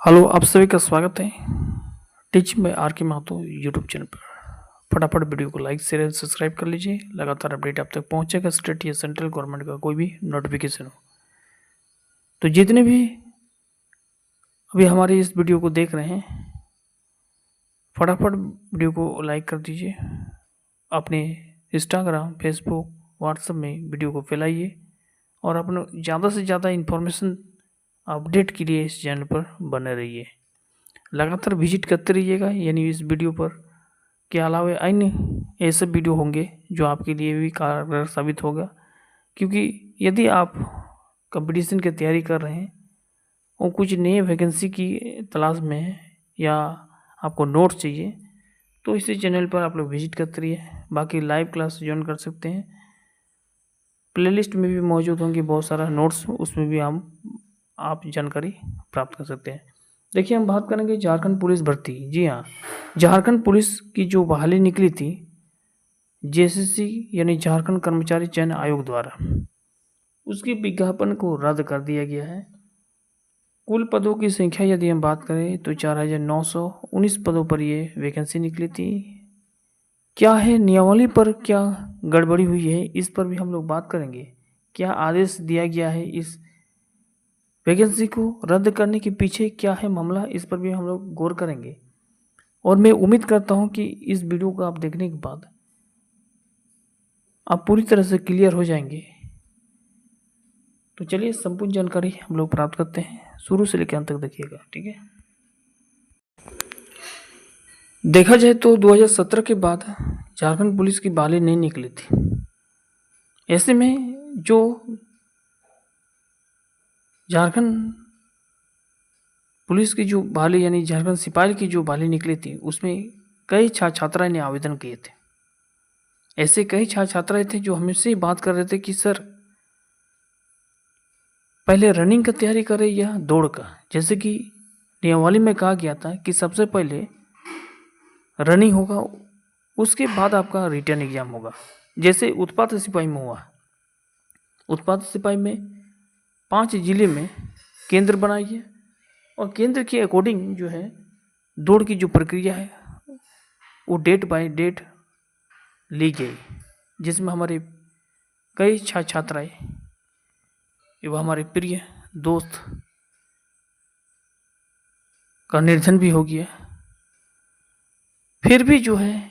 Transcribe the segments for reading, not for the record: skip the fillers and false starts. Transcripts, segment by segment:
Hello, आप सभी का स्वागत है टीचिंग में आर के महतो यूट्यूब चैनल पर। फटाफट वीडियो को लाइक शेयर एंड सब्सक्राइब कर लीजिए। लगातार अपडेट आप तक पहुंचेगा स्टेट या सेंट्रल गवर्नमेंट का कोई भी नोटिफिकेशन हो। तो जितने भी अभी हमारे इस वीडियो को देख रहे हैं, फटाफट वीडियो को लाइक कर दीजिए। अपने इंस्टाग्राम, फेसबुक, व्हाट्सएप में वीडियो को फैलाइए और अपने ज़्यादा से ज़्यादा इन्फॉर्मेशन अपडेट के लिए इस चैनल पर बने रहिए। लगातार विजिट करते रहिएगा, यानी इस वीडियो पर के अलावा अन्य ऐसे वीडियो होंगे जो आपके लिए भी कारगर साबित होगा। क्योंकि यदि आप कंपटीशन की तैयारी कर रहे हैं और कुछ नए वैकेंसी की तलाश में हैं या आपको नोट्स चाहिए, तो इसी चैनल पर आप लोग विजिट करते रहिए। बाकी लाइव क्लास ज्वाइन कर सकते हैं, प्लेलिस्ट में भी मौजूद होंगी बहुत सारा नोट्स, उसमें भी आप जानकारी प्राप्त कर सकते हैं। देखिए, हम बात करेंगे झारखंड पुलिस भर्ती। जी हाँ, झारखंड पुलिस की जो बहाली निकली थी जेसीसी यानी झारखंड कर्मचारी चयन आयोग द्वारा, उसके विज्ञापन को रद्द कर दिया गया है। कुल पदों की संख्या यदि हम बात करें तो 4,919 पदों पर ये वैकेंसी निकली थी। क्या है नियमावली पर क्या गड़बड़ी हुई है, इस पर भी हम लोग बात करेंगे। क्या आदेश दिया गया है इस वैकेंसी को रद्द करने के पीछे, क्या है मामला, इस पर भी हम लोग गौर करेंगे। और मैं उम्मीद करता हूं कि इस वीडियो को आप देखने के बाद आप पूरी तरह से क्लियर हो जाएंगे। तो चलिए संपूर्ण जानकारी हम लोग प्राप्त करते हैं, शुरू से लेकर अंत तक देखिएगा, ठीक है। देखा जाए तो 2017 के बाद झारखंड पुलिस की बहाली नहीं निकली थी। ऐसे में जो झारखंड पुलिस की जो बहाली यानी झारखंड सिपाही की जो बहाली निकली थी, उसमें कई छात्राएं ने आवेदन किए थे। ऐसे कई छात्राएं थे जो हमसे बात कर रहे थे कि सर पहले रनिंग का तैयारी करें या दौड़ का। जैसे कि नियमावली में कहा गया था कि सबसे पहले रनिंग होगा, उसके बाद आपका रिटर्न एग्जाम होगा। जैसे उत्पाद सिपाही में हुआ, उत्पाद सिपाही में 5 जिले में केंद्र बनाइए और केंद्र के अकॉर्डिंग जो है दौड़ की जो प्रक्रिया है वो डेट बाय डेट ली गई, जिसमें हमारे कई छात्राएं एवं हमारे प्रिय दोस्त का निधन भी हो गया। फिर भी जो है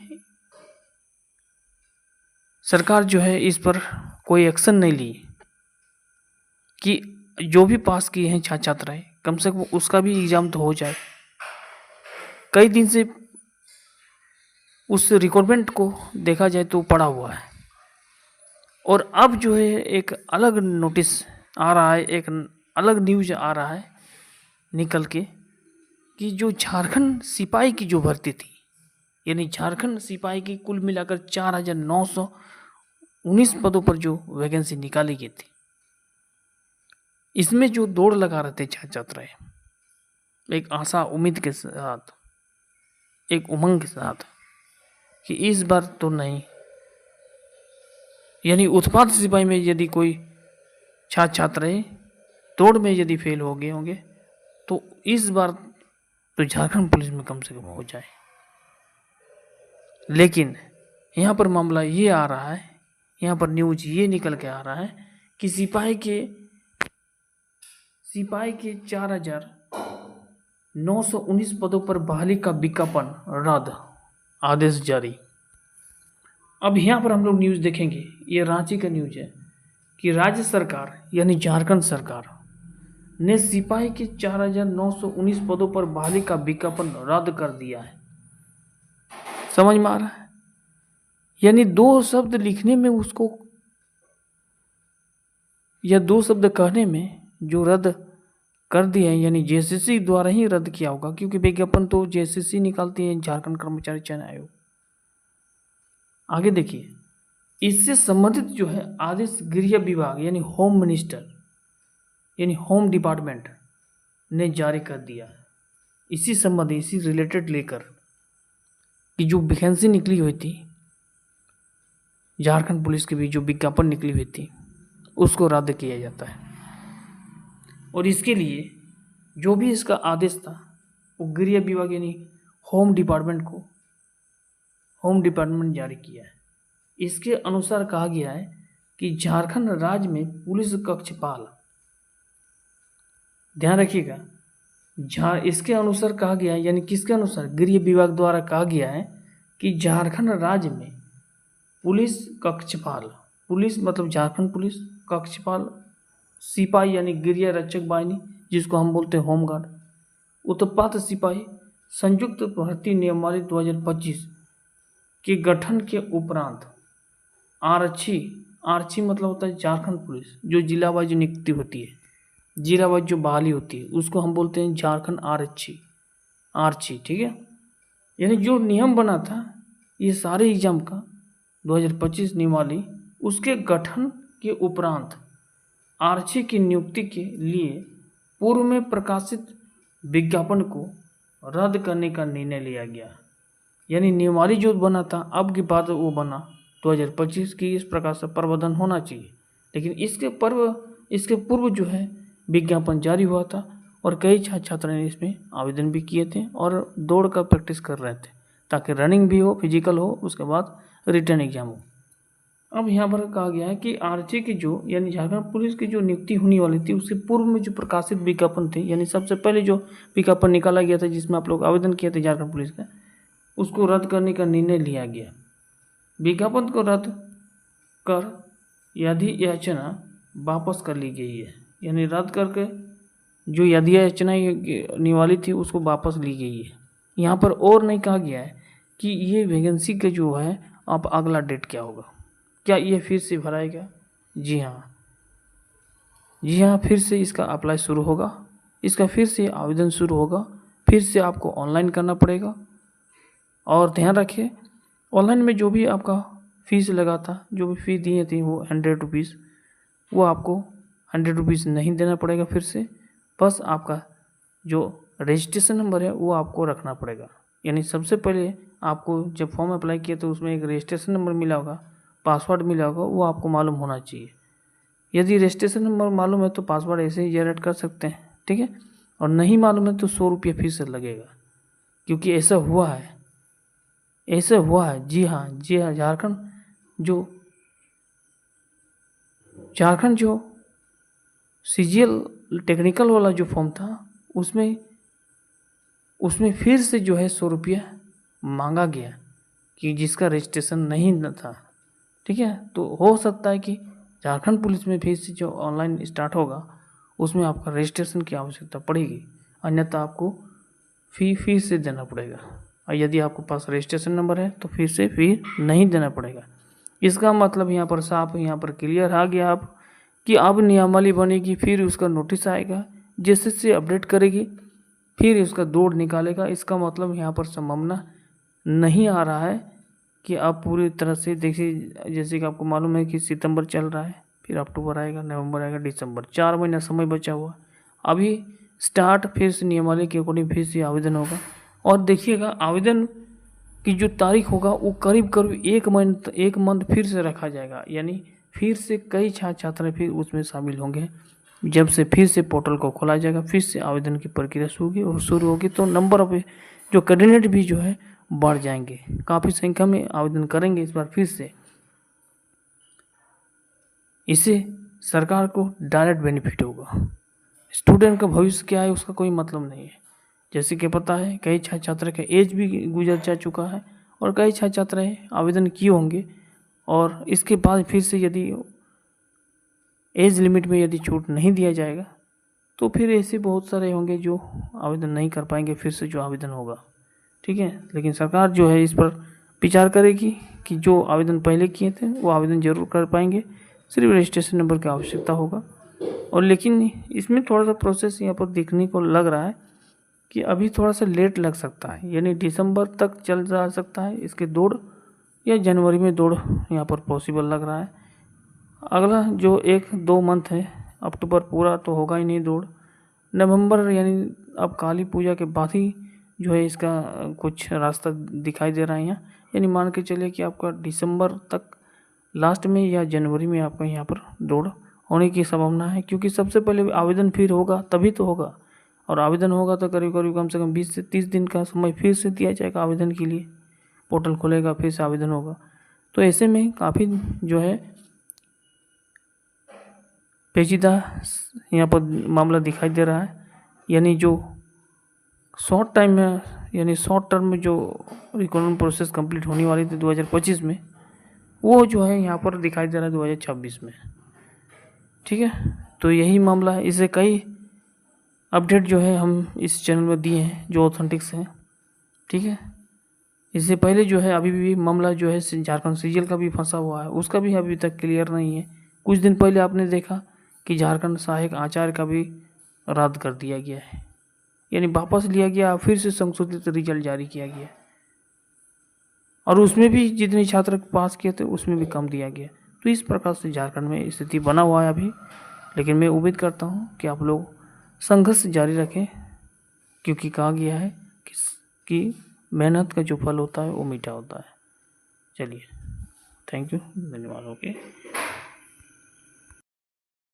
सरकार जो है इस पर कोई एक्शन नहीं ली कि जो भी पास किए हैं छात्राएं कम से कम उसका भी एग्जाम तो हो जाए। कई दिन से उस रिक्वायरमेंट को देखा जाए तो पड़ा हुआ है। और अब जो है एक अलग नोटिस आ रहा है, एक अलग न्यूज आ रहा है निकल के कि जो झारखंड सिपाही की जो भर्ती थी, यानी झारखंड सिपाही की कुल मिलाकर 4,919 पदों पर जो वैकेंसी निकाली गई थी, इसमें जो दौड़ लगा रहे थे छात्राएं एक आशा उम्मीद के साथ, एक उमंग के साथ कि इस बार तो नहीं, यानी उत्पाद सिपाही में यदि कोई छात्राएं दौड़ में यदि फेल हो गए होंगे तो इस बार तो झारखंड पुलिस में कम से कम हो जाए। लेकिन यहाँ पर मामला ये आ रहा है, यहाँ पर न्यूज ये निकल के आ रहा है कि सिपाही के 4,919 पदों पर बहाली का विज्ञापन रद्द, आदेश जारी। अब यहाँ पर हम लोग न्यूज देखेंगे, ये रांची का न्यूज है कि राज्य सरकार यानी झारखंड सरकार ने सिपाही के 4,919 पदों पर बहाली का विज्ञापन रद्द कर दिया है। समझ में आ रहा है, यानी 2 शब्द लिखने में उसको या 2 शब्द कहने में जो रद्द कर दिया है, यानी जेसीसी द्वारा ही रद्द किया होगा, क्योंकि विज्ञापन तो जेसीसी निकालती है, झारखंड कर्मचारी चयन आयोग। आगे देखिए, इससे संबंधित जो है आदेश गृह विभाग यानी होम मिनिस्टर यानी होम डिपार्टमेंट ने जारी कर दिया। इसी संबंधी, इसी रिलेटेड लेकर कि जो वैकेंसी निकली हुई थी झारखंड पुलिस की भी जो विज्ञापन निकली हुई थी उसको रद्द किया जाता है। और इसके लिए जो भी इसका आदेश था वो गृह विभाग यानी होम डिपार्टमेंट जारी किया है। इसके अनुसार कहा गया है कि झारखंड राज्य में पुलिस कक्षपाल, ध्यान रखिएगा, इसके अनुसार कहा गया है, यानी किसके अनुसार, गृह विभाग द्वारा कहा गया है कि झारखंड राज्य में पुलिस कक्षपाल, पुलिस मतलब झारखंड पुलिस, कक्षपाल सिपाही यानी गृह रक्षक बाहिनी जिसको हम बोलते हैं होमगार्ड, उत्पात सिपाही संयुक्त भर्ती नियमावली 2025 के गठन के उपरांत आरक्षी मतलब होता है झारखंड पुलिस, जो जिला वाइज नियुक्ति होती है, जिला वाइज जो बहाली होती है उसको हम बोलते हैं झारखंड आरक्षी, ठीक है। यानी जो नियम बना था ये सारे एग्जाम का 2025 नियमावली, उसके गठन के उपरांत आरक्षी की नियुक्ति के लिए पूर्व में प्रकाशित विज्ञापन को रद्द करने का निर्णय लिया गया। यानी नियमावली जो बना था अब के बाद वो बना 2025 की, इस प्रकार से प्रावधान होना चाहिए। लेकिन इसके पूर्व जो है विज्ञापन जारी हुआ था और कई छात्र छात्रा ने इसमें आवेदन भी किए थे और दौड़ का प्रैक्टिस कर रहे थे ताकि रनिंग भी हो, फिजिकल हो, उसके बाद रिटर्न एग्जाम हो। अब यहाँ पर कहा गया है कि आरक्षी की जो यानी झारखंड पुलिस की जो नियुक्ति होने वाली थी उसके पूर्व में जो प्रकाशित विज्ञापन थे, यानी सबसे पहले जो विज्ञापन निकाला गया था जिसमें आप लोग आवेदन किए थे झारखंड पुलिस का, उसको रद्द करने का निर्णय लिया गया। विज्ञापन को रद्द कर यदि याचना वापस कर ली गई है, यानी रद्द करके जो यदि याचना निवाली थी उसको वापस ली गई है। यहाँ पर और नहीं कहा गया है कि ये वैकेंसी का जो है अब अगला डेट क्या होगा, क्या ये फिर से भराएगा? जी हाँ, फिर से इसका अप्लाई शुरू होगा, इसका फिर से आवेदन शुरू होगा, फिर से आपको ऑनलाइन करना पड़ेगा। और ध्यान रखिए ऑनलाइन में जो भी आपका फीस लगा था, जो भी फी दिए थे वो 100 रुपीज़, वो आपको 100 रुपीज़ नहीं देना पड़ेगा फिर से, बस आपका जो रजिस्ट्रेशन नंबर है वो आपको रखना पड़ेगा। यानी सबसे पहले आपको जब फॉर्म अप्लाई किया तो उसमें एक रजिस्ट्रेशन नंबर मिला होगा, पासवर्ड मिला होगा, वो आपको मालूम होना चाहिए। यदि रजिस्ट्रेशन नंबर मालूम है तो पासवर्ड ऐसे ही जनरेट कर सकते हैं, ठीक है। और नहीं मालूम है तो 100 रुपये फीस लगेगा, क्योंकि ऐसा हुआ है। जी हाँ, झारखंड जो सीजीएल टेक्निकल वाला जो फॉर्म था उसमें फिर से जो है 100 रुपया मांगा गया कि जिसका रजिस्ट्रेशन नहीं था, ठीक है। तो हो सकता है कि झारखंड पुलिस में फिर से जो ऑनलाइन स्टार्ट होगा उसमें आपका रजिस्ट्रेशन की आवश्यकता पड़ेगी, अन्यथा आपको फी से देना पड़ेगा। और यदि आपके पास रजिस्ट्रेशन नंबर है तो फिर से फी नहीं देना पड़ेगा। इसका मतलब यहाँ पर साफ, यहाँ पर क्लियर आ गया आप कि अब नियमावली बनेगी, फिर उसका नोटिस आएगा, जैसे से अपडेट करेगी, फिर उसका दौड़ निकालेगा। इसका मतलब यहाँ पर संभावना नहीं आ रहा है कि आप पूरी तरह से देखिए, जैसे कि आपको मालूम है कि सितंबर चल रहा है, फिर अक्टूबर आएगा, नवंबर आएगा, दिसंबर, 4 महीना समय बचा हुआ। अभी स्टार्ट फिर से नियमावली के अकॉर्डिंग फिर से आवेदन होगा। और देखिएगा आवेदन की जो तारीख होगा वो करीब 1 मंथ फिर से रखा जाएगा, यानी फिर से कई छात्र छात्राएँ फिर उसमें शामिल होंगे। जब से फिर से पोर्टल को खोला जाएगा, फिर से आवेदन की प्रक्रिया शुरू होगी तो नंबर ऑफ जो कैंडिडेट भी जो है बढ़ जाएंगे, काफ़ी संख्या में आवेदन करेंगे इस बार फिर से। इससे सरकार को डायरेक्ट बेनिफिट होगा। स्टूडेंट का भविष्य क्या है उसका कोई मतलब नहीं है। जैसे कि पता है कई छात्र छात्रा का एज भी गुजर जा चुका है और कई छात्र छात्राएँ आवेदन किए होंगे, और इसके बाद फिर से यदि एज लिमिट में यदि छूट नहीं दिया जाएगा तो फिर ऐसे बहुत सारे होंगे जो आवेदन नहीं कर पाएंगे फिर से जो आवेदन होगा, ठीक है। लेकिन सरकार जो है इस पर विचार करेगी कि जो आवेदन पहले किए थे वो आवेदन जरूर कर पाएंगे, सिर्फ रजिस्ट्रेशन नंबर की आवश्यकता होगा। और लेकिन इसमें थोड़ा सा प्रोसेस यहाँ पर देखने को लग रहा है कि अभी थोड़ा सा लेट लग सकता है, यानी दिसंबर तक चल जा सकता है इसके दौड़, या जनवरी में दौड़ यहाँ पर पॉसिबल लग रहा है। अगला जो 1-2 मंथ है, अक्टूबर पूरा तो होगा ही नहीं दौड़, नवंबर यानी अब काली पूजा के बाद ही जो है इसका कुछ रास्ता दिखाई दे रहा है यहाँ, यानी मान के चलिए कि आपका दिसंबर तक लास्ट में या जनवरी में आपका यहाँ पर दौड़ होने की संभावना है, क्योंकि सबसे पहले आवेदन फिर होगा तभी तो होगा। और आवेदन होगा तो करीब करीब कम से कम 20 से 30 दिन का समय फिर से दिया जाएगा आवेदन के लिए। पोर्टल खुलेगा, फिर से आवेदन होगा। तो ऐसे में काफ़ी जो है पेचीदा यहाँ पर मामला दिखाई दे रहा है। यानी जो शॉर्ट टाइम में, यानी शॉर्ट टर्म में जो रिक्रूटमेंट प्रोसेस कंप्लीट होने वाली थी 2025 में, वो जो है यहाँ पर दिखाई दे रहा है 2026 में। ठीक है, तो यही मामला है। इससे कई अपडेट जो है हम इस चैनल में दिए हैं जो ऑथेंटिक्स हैं। ठीक है, इससे पहले जो है अभी भी मामला जो है झारखंड सीजीएल का भी फंसा हुआ है, उसका भी अभी तक क्लियर नहीं है। कुछ दिन पहले आपने देखा कि झारखंड सहायक आचार्य का भी रद्द कर दिया गया है, यानी वापस लिया गया, फिर से संशोधित रिजल्ट जारी किया गया और उसमें भी जितने छात्र पास किए थे उसमें भी कम दिया गया। तो इस प्रकार से झारखंड में स्थिति बना हुआ है अभी। लेकिन मैं उम्मीद करता हूँ कि आप लोग संघर्ष जारी रखें, क्योंकि कहा गया है कि मेहनत का जो फल होता है वो मीठा होता है। चलिए, थैंक यू, धन्यवाद। ओके।